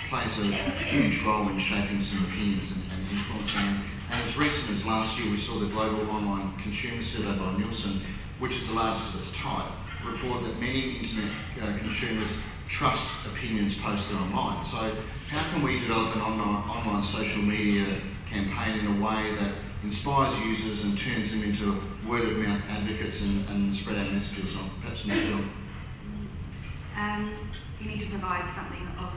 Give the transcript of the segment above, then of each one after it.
plays a huge role in shaping some opinions and influencing. And as recent as last year, we saw the Global Online Consumer Survey by Nielsen, which is the largest of its type, report that many internet consumers trust opinions posted online. So how can we develop an online social media campaign in a way that inspires users and turns them into word-of-mouth advocates and spread out messages on perhaps not You need to provide something of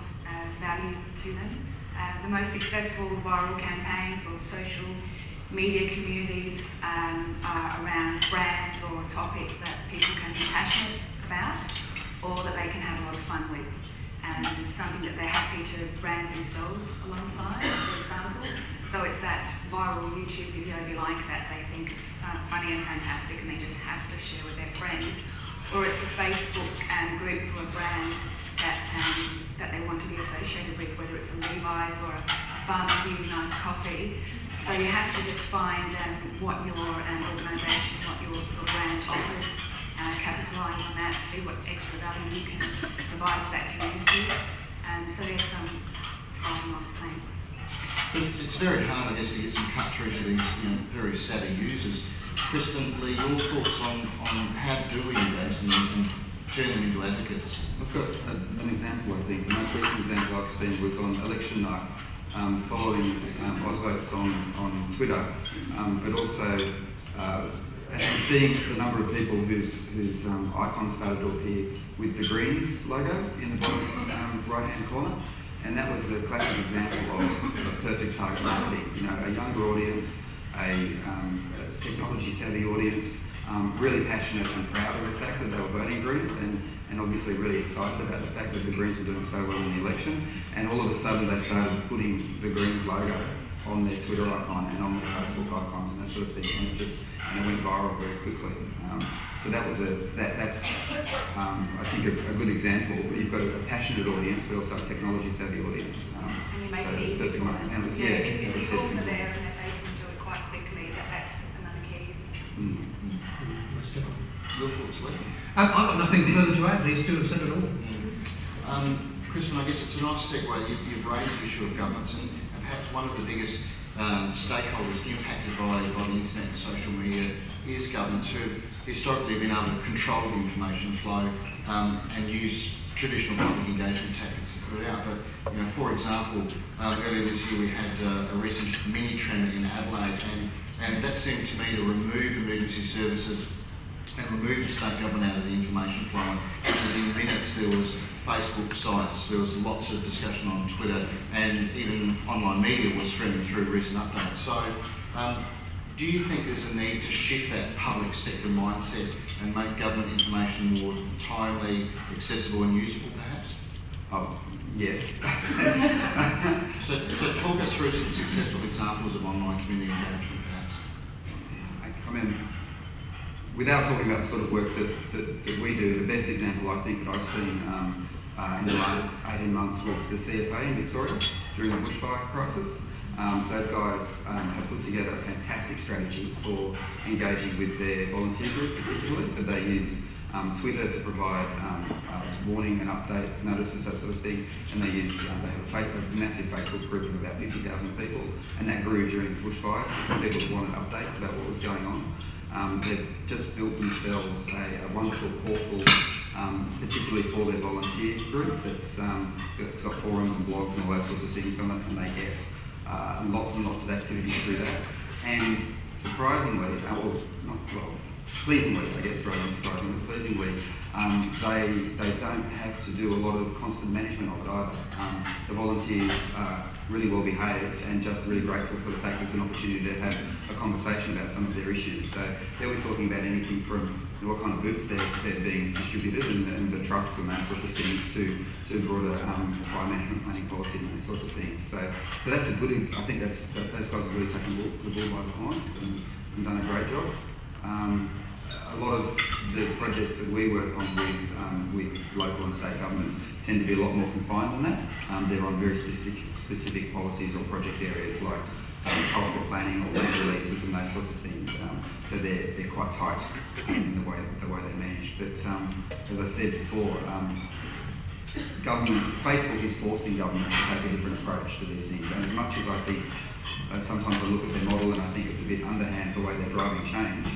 value to them. The most successful viral campaigns or social media communities are around brands or topics that people can be passionate about or that they can have a lot of fun with. Something that they're happy to brand themselves alongside, for example. So it's that viral YouTube video they like that they think is funny and fantastic and they just have to share with their friends. Or it's a Facebook group for a brand that they want to be associated with, whether it's a Levi's or a pharmacy with nice coffee. So you have to just find what your organisation, what your brand offers, capitalise on that, see what extra value you can provide to that community. So there's some starting off planks. It's very hard, I guess, to get some cut through to these very savvy users. Crispin, Lee, your thoughts on how do we engage them and turn them into advocates? I've got an example, I think. The most recent example I've seen was on election night, following Ausvotes on Twitter, but also and seeing the number of people whose icons started to appear with the Greens logo in the bottom right-hand corner. And that was a classic example of perfect target marketing. A younger audience, a technology-savvy audience, really passionate and proud of the fact that they were voting Greens and obviously really excited about the fact that the Greens were doing so well in the election. And all of a sudden they started putting the Greens logo on their Twitter icon and on their Facebook icons and that sort of thing. And it went viral very quickly. So that was that's I think a good example. You've got a passionate audience, but also a technology-savvy audience. And you make so it easy for them. And if the tools are there and if they can do it quite quickly, that's another key. Your thoughts, Lee? I've got nothing further to add. These two have said it all. Crispin, I guess it's a nice segue. You've raised the issue of governments, and perhaps one of the biggest stakeholders impacted by the internet and social media is governments who historically have been able to control the information flow and use traditional public engagement tactics to put it out. But for example, earlier this year we had a recent mini tremor in Adelaide, and that seemed to me to remove emergency services and remove the state government out of the information flow. And within minutes there was Facebook sites, there was lots of discussion on Twitter, and even online media was streaming through recent updates. So do you think there's a need to shift that public sector mindset and make government information more timely, accessible and usable perhaps? Oh, yes. So talk us through some successful examples of online community engagement perhaps. I mean, without talking about the sort of work that we do, the best example I think that I've seen in the last 18 months was the CFA in Victoria during the bushfire crisis. Those guys have put together a fantastic strategy for engaging with their volunteer group particularly, but they use Twitter to provide warning and update notices, that sort of thing, and they have a massive Facebook group of about 50,000 people, and that grew during the bushfires because people wanted updates about what was going on. They've just built themselves a wonderful portal, particularly for their volunteer group it's got forums and blogs and all those sorts of things on it, and they get lots and lots of activities through that. And surprisingly, pleasingly, I guess, rather than surprisingly, pleasingly, they don't have to do a lot of constant management of it either. The volunteers are really well behaved and just really grateful for the fact there's an opportunity to have a conversation about some of their issues. So they'll be talking about anything from what kind of boots they're being distributed and the trucks and those sorts of things to broader fire management planning policy and those sorts of things. So that's a good, I think those guys have really taken the bull by the horns and done a great job. A lot of the projects that we work on with local and state governments tend to be a lot more confined than that. They're on very specific policies or project areas like cultural planning or land releases and those sorts of things. So they're quite tight in the way they manage. But as I said before, Facebook is forcing governments to take a different approach to these things. And as much as I think sometimes I look at their model and I think it's a bit underhand the way they're driving change,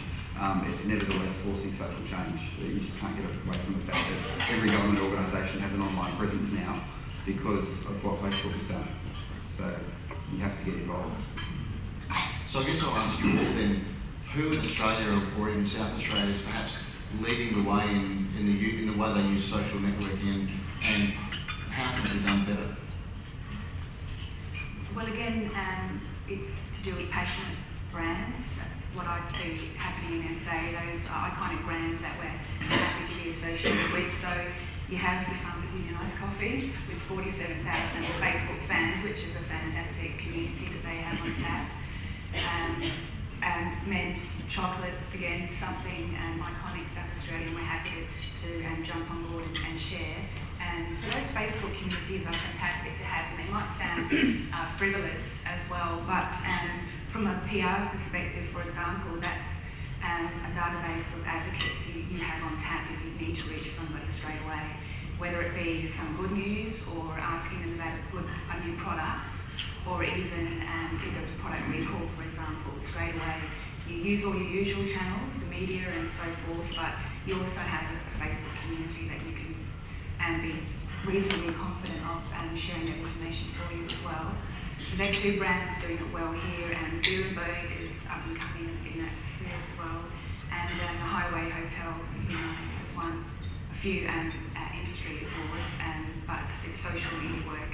it's nevertheless forcing social change. You just can't get away from the fact that every government organisation has an online presence now because of what Facebook has done. So you have to get involved. So I guess I'll ask you all then, who in Australia or even South Australia is perhaps leading the way in the way they use social networking, and how can it be done better? Well, again, it's to do with passionate brands. That's what I see happening in SA, those iconic brands that we're happy to be associated with. So you have your Farmers Union Iced Coffee with 47,000 Facebook fans, which is a fantastic community that they have on tap. And men's chocolates, again, something iconic South Australian, we're happy to jump on board and share. And so those Facebook communities are fantastic to have, and they might sound frivolous as well, but from a PR perspective, for example, that's a database of advocates you have on tap if you need to reach somebody straight away, whether it be some good news or asking them about a new product, or even if there's a product recall, for example, straight away. You use all your usual channels, the media and so forth, but you also have a Facebook community that you can be reasonably confident of sharing that information for you as well. So they're two brands doing it well here, and Nuremberg is up and coming in that sphere as well. And the Highway Hotel has won a few industry awards, but its social media work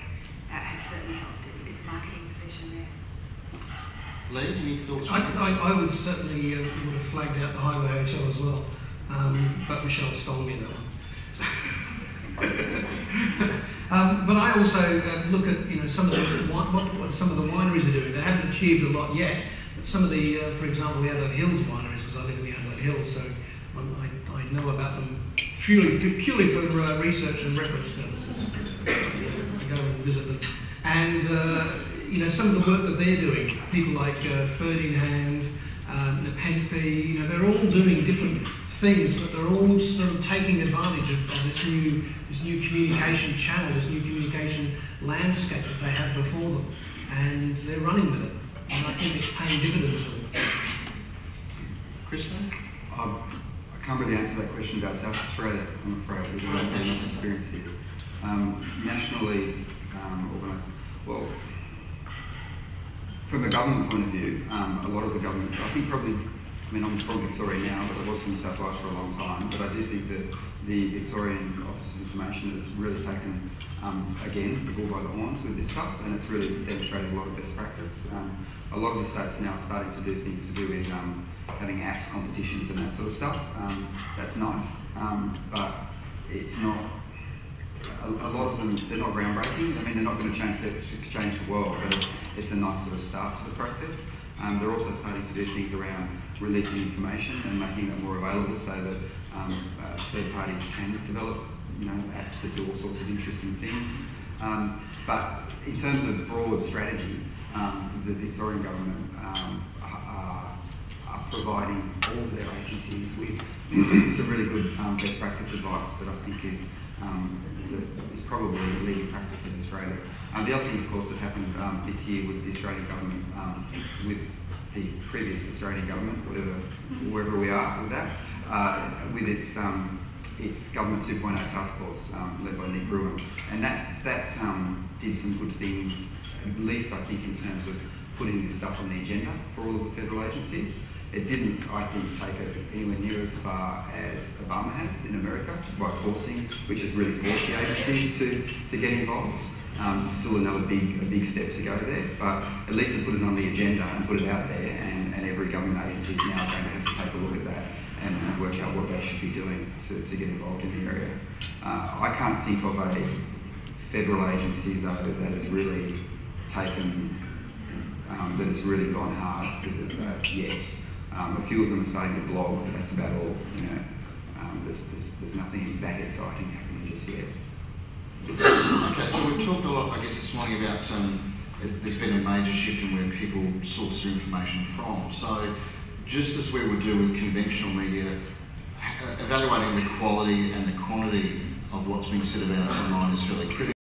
has certainly helped its marketing position there. Lee, any thoughts? I would certainly would have flagged out the Highway Hotel as well, but Michelle stole me that one. But I also look at some of what some of the wineries are doing. They haven't achieved a lot yet, but some of the, for example, the Adelaide Hills wineries, because I live in the Adelaide Hills, so I know about them purely for research and reference purposes. I go and visit them, and some of the work that they're doing, people like Bird in Hand, Penfee, they're all doing different things, but they're all sort of taking advantage of this new communication channel, this new communication landscape that they have before them, and they're running with it. And I think it's paying dividends for them. Crispin? I can't really answer that question about South Australia, I'm afraid. We don't have enough experience here. Nationally organised, well, from a government point of view, a lot of the government, I think probably, I'm from Victoria now, but I was from the South Wales for a long time, but I do think that the Victorian Office of Information has really taken, again, the bull by the horns with this stuff, and it's really demonstrated a lot of best practice. A lot of the states now are starting to do things to do with having apps competitions and that sort of stuff. That's nice, but it's not, a lot of them, they're not groundbreaking. They're not going to change the world, but it's a nice sort of start to the process. They're also starting to do things around releasing information and making that more available so that third parties can develop apps that do all sorts of interesting things. But in terms of broad strategy, the Victorian government are providing all of their agencies with some really good best practice advice that I think is probably the leading practice in Australia. The other thing, of course, that happened this year was the Australian government, with the previous Australian government, wherever we are with that, with its Government 2.0 task force led by Nick Gruen, and that did some good things, at least I think in terms of putting this stuff on the agenda for all of the federal agencies. It didn't, I think, take it anywhere near as far as Obama has in America by forcing, which has really forced the agencies to get involved. Still another big step to go there, but at least they put it on the agenda and put it out there, and every government agency is now going to have to take a look at that and work out what they should be doing to get involved in the area. I can't think of a federal agency though that has really taken, that has really gone hard with it yet. A few of them are starting to blog, but that's about all. There's nothing that exciting happening just yet. Okay, so we've talked a lot, I guess, this morning about there's been a major shift in where people source their information from. So, just as we would do with conventional media, evaluating the quality and the quantity of what's being said about us online is fairly critical.